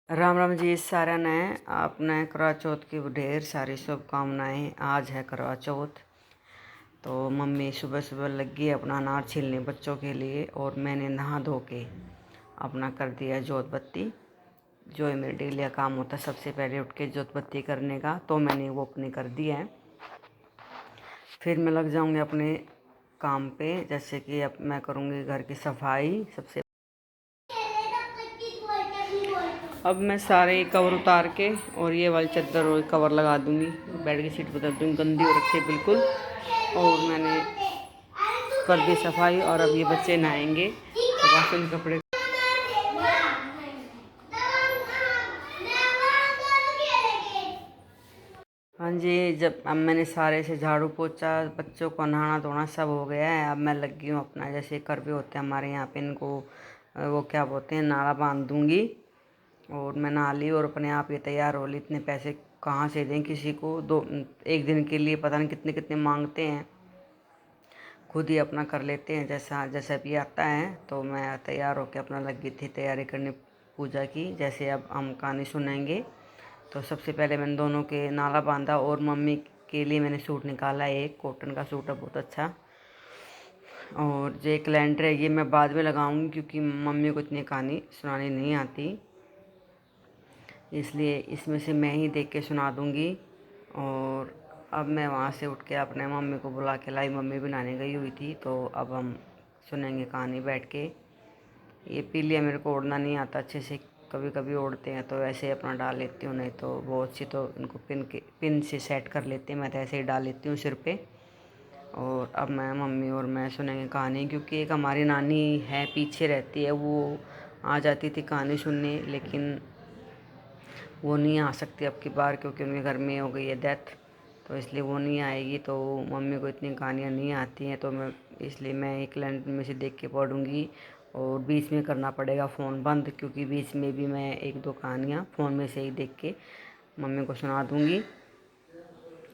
राम राम जी सारा ने अपने करवा चौथ की ढेर सारी शुभकामनाएं। आज है करवा चौथ, तो मम्मी सुबह सुबह लगी अपना अनार छीलने बच्चों के लिए, और मैंने नहा धो के अपना कर दिया जोत बत्ती। जो मेरा डेली का काम होता है सबसे पहले उठ के जोत बत्ती करने का, तो मैंने वो अपने कर दिया है। फिर मैं लग जाऊंगी अपने काम पे, जैसे कि अब मैं करूँगी घर की सफाई। सबसे अब मैं सारे कवर उतार के और ये वाली चादर और कवर लगा दूंगी, बेड की सीट बदल दूंगी, गंदी हो रखी है बिल्कुल। और मैंने कर दी सफाई, और अब ये बच्चे नहाएंगे तो वासन कपड़े। हाँ जी, जब अब मैंने सारे से झाड़ू पोछा, बच्चों को नहाना धोना सब हो गया है। अब मैं लगी हूँ अपना, जैसे करवे होते हैं हमारे यहाँ पे, इनको वो क्या बोलते हैं, नाला बांध दूँगी। और मैं नहा ली और अपने आप ये तैयार हो ली। इतने पैसे कहाँ से दें किसी को, एक दिन के लिए पता नहीं कितने कितने मांगते हैं। खुद ही अपना कर लेते हैं जैसा जैसा भी आता है। तो मैं तैयार होकर अपना लगी थी तैयारी करने पूजा की। जैसे अब हम कहानी सुनाएंगे, तो सबसे पहले मैंने दोनों के नाला बांधा, और मम्मी के लिए मैंने सूट निकाला, एक कॉटन का सूट है बहुत अच्छा। और जो एक कैलेंडर है ये मैं बाद में लगाऊंगी, क्योंकि मम्मी को इतनी कहानी सुनानी नहीं आती, इसलिए इसमें से मैं ही देख के सुना दूंगी। और अब मैं वहाँ से उठ के अपने मम्मी को बुला के लाई। मम्मी भी नहाने गई हुई थी, तो अब हम सुनेंगे कहानी बैठ के। ये पीलिया मेरे को ओढ़ना नहीं आता अच्छे से, कभी कभी ओढ़ते हैं तो ऐसे अपना डाल लेती हूँ, नहीं तो बहुत सी तो इनको पिन से सेट कर लेते हैं। मैं तो ऐसे ही डाल लेती हूँ सिर पे। और अब मैं मम्मी और मैं सुनेंगे कहानी, क्योंकि एक हमारी नानी है पीछे रहती है, वो आ जाती थी कहानी सुनने, लेकिन वो नहीं आ सकती अब की बार, क्योंकि उनके घर में हो गई है डेथ, तो इसलिए वो नहीं आएगी। तो मम्मी को इतनी कहानियाँ नहीं आती हैं, तो मैं एक लाइन में से देख के पढ़ूँगी। और बीच में करना पड़ेगा फ़ोन बंद, क्योंकि बीच में भी मैं एक दो कहानियाँ फ़ोन में से ही देख के मम्मी को सुना दूँगी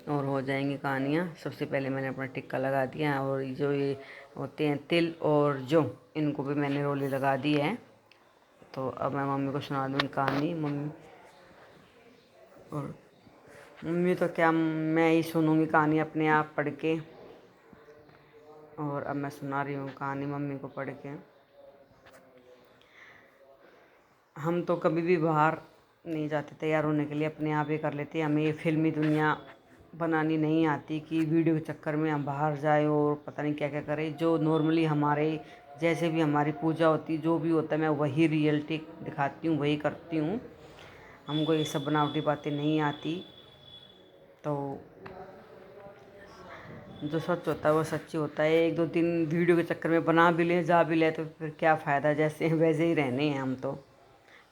और हो जाएंगी कहानियाँ। सबसे पहले मैंने अपना टिक्का लगा दिया, और जो ये होते हैं तिल और जौ, इनको भी मैंने रोली लगा दी है। तो अब मैं मम्मी को सुना दूँगी कहानी। और मम्मी तो क्या, मैं ही सुनूंगी कहानी अपने आप पढ़ के। और अब मैं सुना रही हूँ कहानी मम्मी को पढ़ के। हम तो कभी भी बाहर नहीं जाते तैयार होने के लिए, अपने आप ही कर लेते हैं। हमें ये फिल्मी दुनिया बनानी नहीं आती कि वीडियो के चक्कर में हम बाहर जाए और पता नहीं क्या क्या करें। जो नॉर्मली हमारे जैसे भी हमारी पूजा होती, जो भी होता है, मैं वही रियलिटी दिखाती हूँ, वही करती हूँ। हमको ये सब बनावटी बातें नहीं आती। तो जो सच होता है वो सच्ची होता है। एक दो दिन वीडियो के चक्कर में बना भी ले जा भी ले तो फिर क्या फ़ायदा, जैसे हैं वैसे ही रहने हैं हम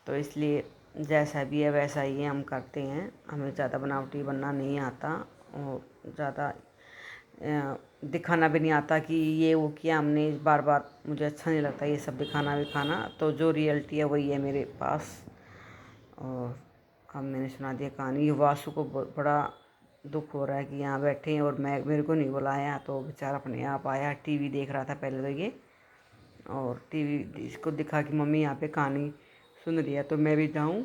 तो इसलिए जैसा भी है वैसा ही हम करते हैं। हमें ज़्यादा बनावटी बनना नहीं आता, और ज़्यादा दिखाना भी नहीं आता कि ये वो किया हमने बार बार। मुझे अच्छा नहीं लगता ये सब दिखाना। तो जो रियलिटी है वही है मेरे पास। और अब मैंने सुना दिया कहानी। ये वासु को बड़ा दुख हो रहा है कि यहाँ बैठे हैं और मेरे को नहीं बुलाया, तो बेचारा अपने आप आया। टीवी देख रहा था पहले तो ये, और टीवी इसको दिखा कि मम्मी यहाँ पे कहानी सुन रही है, तो मैं भी जाऊँ।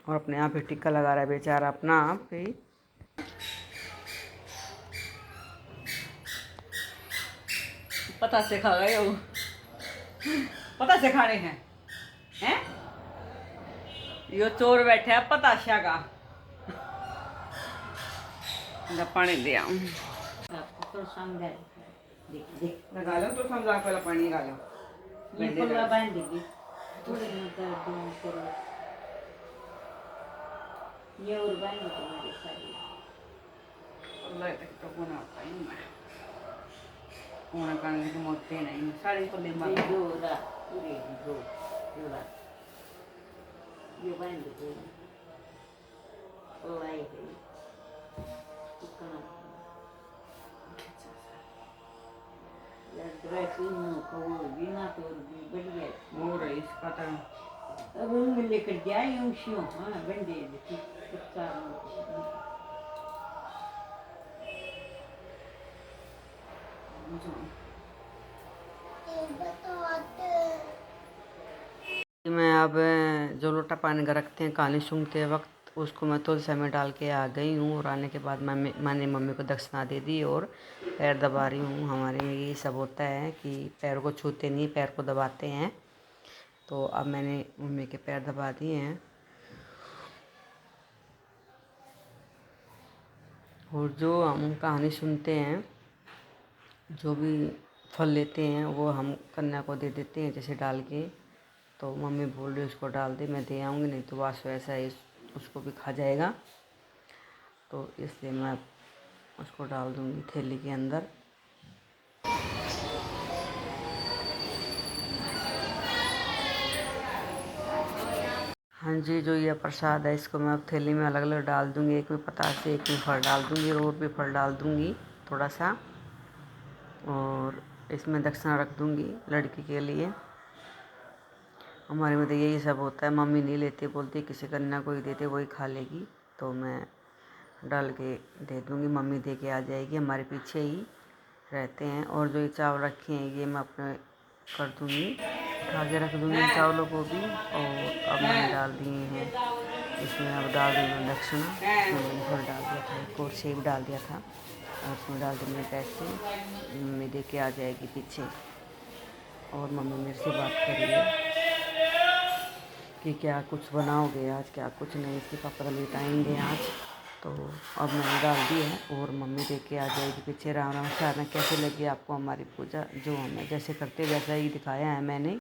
और अपने आप ही टिक्का लगा रहा है बेचारा अपना आप ही। पता से खा गए हो, पता से खा रहे हैं यो चोर बैठे है पताशा का। पानी दे आऊं तो समझा लगा लो, तो समझा पहले पानी डालो। ये पल्ला बांध देगी थोड़ी करो ये और बांध दो तुम्हारी सारी। अल्लाह तक तो कोना होता ही मैं कोना करने को मोते नहीं सारी को ले मार जो रा पूरे जो रा ये बांध दो लाई है इतना यार ड्रेसिंग को बिना तो बढ़िया वो रही इसका तो अब हम लेकर जाए उसियों हाँ बंदे कुत्ता मुझे मैं अब जो लोटा पानी का रखते हैं कहानी सुनते वक्त उसको मैं तुलसी में डाल के आ गई हूँ। और आने के बाद मैंने मम्मी को दक्षिणा दे दी और पैर दबा रही हूँ। हमारे में यही सब होता है कि पैर को छूते नहीं, पैर को दबाते हैं। तो अब मैंने मम्मी के पैर दबा दिए हैं। और जो हम कहानी सुनते हैं, जो भी फल लेते हैं वो हम कन्या को दे देते हैं जैसे डाल के। तो मम्मी बोल रही उसको डाल दे, मैं दे आऊँगी, नहीं तो वास वैसा ही उसको भी खा जाएगा। तो इसलिए मैं उसको डाल दूँगी थैली के अंदर। हाँ जी, जो ये प्रसाद है इसको मैं अब थैली में अलग अलग डाल दूँगी। एक में पतासे, एक में फल डाल दूँगी और भी फल डाल दूँगी थोड़ा सा। और इसमें दक्षिणा रख दूँगी लड़की के लिए। हमारे में तो यही सब होता है। मम्मी नहीं लेती, बोलती किसी कन्या को ही देते, वही खा लेगी। तो मैं डाल के दे दूँगी, मम्मी दे के आ जाएगी। हमारे पीछे ही रहते हैं। और जो ये चावल रखे हैं ये मैं अपने कर दूँगी, उठा के रख दूँगी चावलों को भी। और अब मैंने डाल दिए हैं इसमें, अब डाल दूँगी दक्षिणा। इसमें मैंने फल डाल दिया था, एक और सेब डाल दिया था और उसमें डाल दूँगी पैसे। मम्मी दे के आ जाएगी पीछे। और मम्मी मेरे से बात कर रही है कि क्या कुछ बनाओगे आज, क्या कुछ नहीं। इसके पापा तो लेट आएंगे आज। तो अब मैंने डाल दी है और मम्मी दे के आ जाएगी पीछे। राम राम। सारा कैसे लगी आपको हमारी पूजा, जो हमें जैसे करते वैसा ही दिखाया है मैंने।